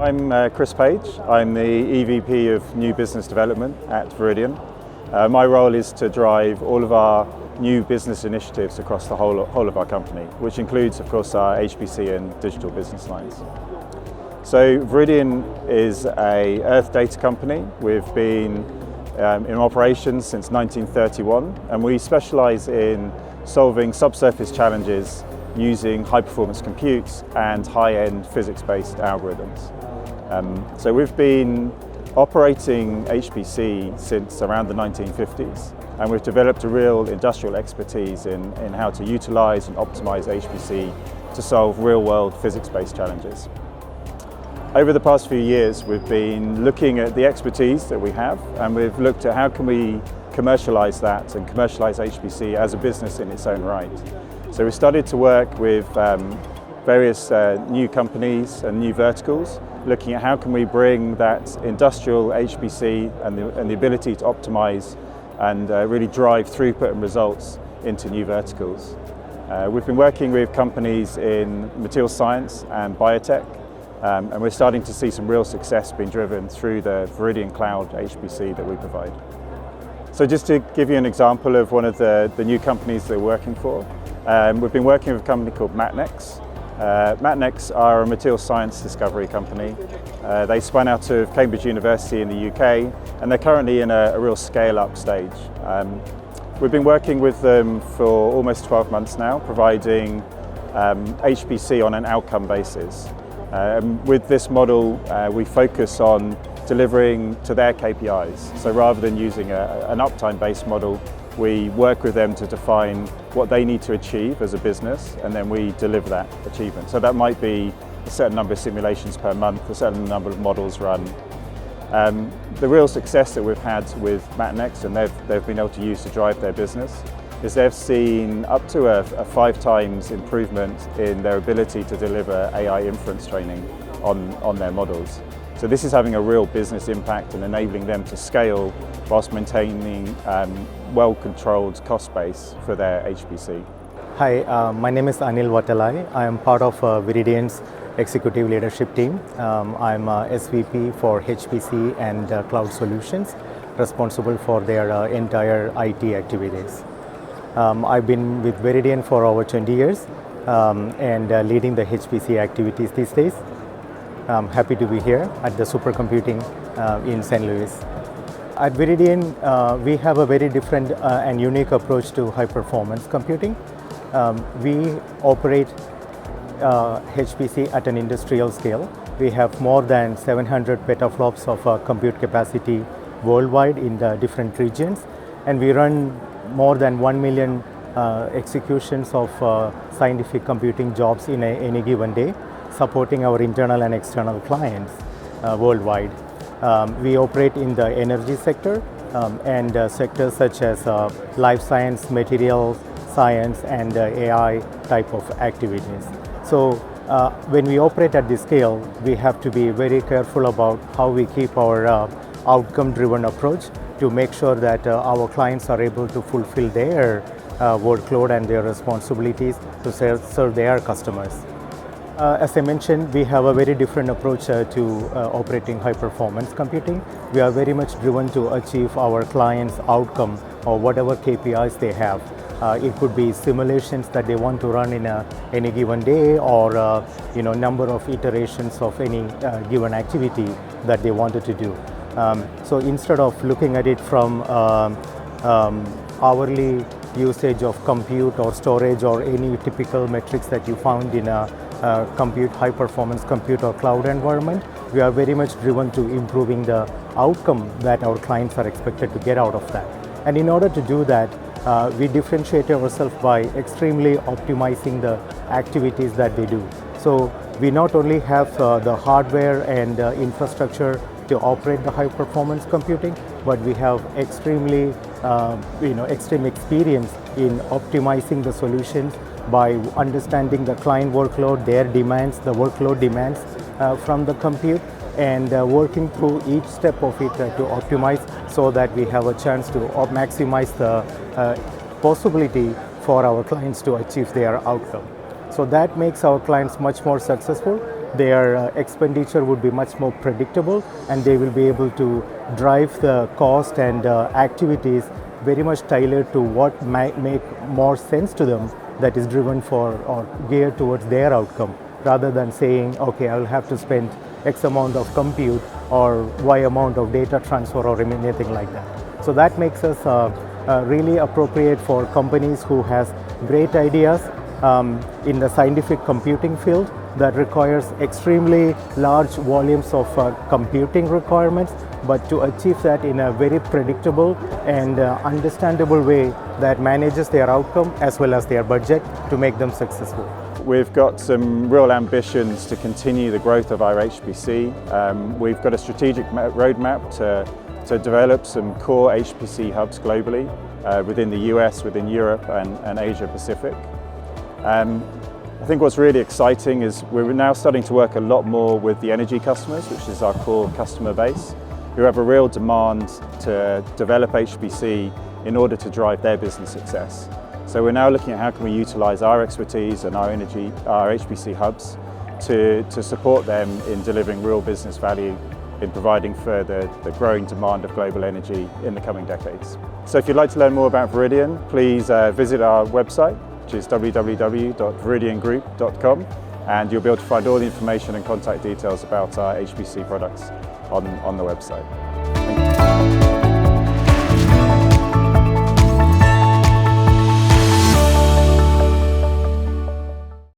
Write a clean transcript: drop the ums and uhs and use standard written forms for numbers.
I'm Chris Page. I'm the EVP of New Business Development at Viridien. My role is to drive all of our new business initiatives across the whole of our company, which includes, of course, our HPC and digital business lines. So Viridien is an Earth data company. We've been in operations since 1931, and we specialize in solving subsurface challenges using high-performance compute and high-end physics-based algorithms. So we've been operating HPC since around the 1950s, and we've developed a real industrial expertise in how to utilize and optimize HPC to solve real-world physics-based challenges. Over the past few years, we've been looking at the expertise that we have, and we've looked at how can we commercialize that and commercialize HPC as a business in its own right. So we started to work with various new companies and new verticals, looking at how can we bring that industrial HPC and the ability to optimize and really drive throughput and results into new verticals. We've been working with companies in material science and biotech, and we're starting to see some real success being driven through the Viridien Cloud HPC that we provide. So just to give you an example of one of the new companies that we're working for, we've been working with a company called Matnex. Matnex are a material science discovery company. They spun out of Cambridge University in the UK, and they're currently in a real scale-up stage. We've been working with them for almost 12 months now, providing HPC on an outcome basis. With this model, we focus on delivering to their KPIs. So rather than using an uptime-based model, we work with them to define what they need to achieve as a business, and then we deliver that achievement. So that might be a certain number of simulations per month, a certain number of models run. The real success that we've had with Matnex, and they've been able to use to drive their business, is they've seen up to a 5 times improvement in their ability to deliver AI inference training on their models. So this is having a real business impact and enabling them to scale whilst maintaining well-controlled cost base for their HPC. Hi, my name is Anil Vattalai. I am part of Viridien's executive leadership team. I'm SVP for HPC and Cloud Solutions, responsible for their entire IT activities. I've bin with Viridien for over 20 years and leading the HPC activities these days. I'm happy to be here at the supercomputing in St. Louis. At Viridien, we have a very different and unique approach to high-performance computing. We operate HPC at an industrial scale. We have more than 700 petaflops of compute capacity worldwide in the different regions, and we run more than 1 million executions of scientific computing jobs in any given day, supporting our internal and external clients worldwide. We operate in the energy sector and sectors such as life science, materials science, and AI type of activities. So when we operate at this scale, we have to be very careful about how we keep our outcome-driven approach to make sure that our clients are able to fulfill their workload and their responsibilities to serve their customers. As I mentioned, we have a very different approach to operating high-performance computing. We are very much driven to achieve our clients' outcome or whatever KPIs they have. It could be simulations that they want to run in any given day, or number of iterations of any given activity that they wanted to do. So instead of looking at it from hourly usage of compute or storage or any typical metrics that you found in a high-performance compute or cloud environment, we are very much driven to improving the outcome that our clients are expected to get out of that. And in order to do that, we differentiate ourselves by extremely optimizing the activities that they do. So we not only have the hardware and infrastructure to operate the high-performance computing, but we have extreme experience in optimizing the solutions by understanding the client workload, their demands, the workload demands from the compute, and working through each step of it to optimize so that we have a chance to maximize the possibility for our clients to achieve their outcome. So that makes our clients much more successful, their expenditure would be much more predictable, and they will be able to drive the cost and activities very much tailored to what might make more sense to them, that is driven for or geared towards their outcome, rather than saying, okay, I will have to spend X amount of compute or Y amount of data transfer or anything like that. So that makes us really appropriate for companies who has great ideas in the scientific computing field that requires extremely large volumes of computing requirements, but to achieve that in a very predictable and understandable way that manages their outcome as well as their budget to make them successful. We've got some real ambitions to continue the growth of our HPC. We've got a strategic roadmap to develop some core HPC hubs globally within the US, within Europe and Asia Pacific. I think what's really exciting is we're now starting to work a lot more with the energy customers, which is our core customer base, who have a real demand to develop HPC in order to drive their business success. So we're now looking at how can we utilize our expertise and our HPC hubs to support them in delivering real business value in providing for the growing demand of global energy in the coming decades. So if you'd like to learn more about Viridien, please visit our website, which is www.viridiengroup.com, and you'll be able to find all the information and contact details about our HPC products on the website.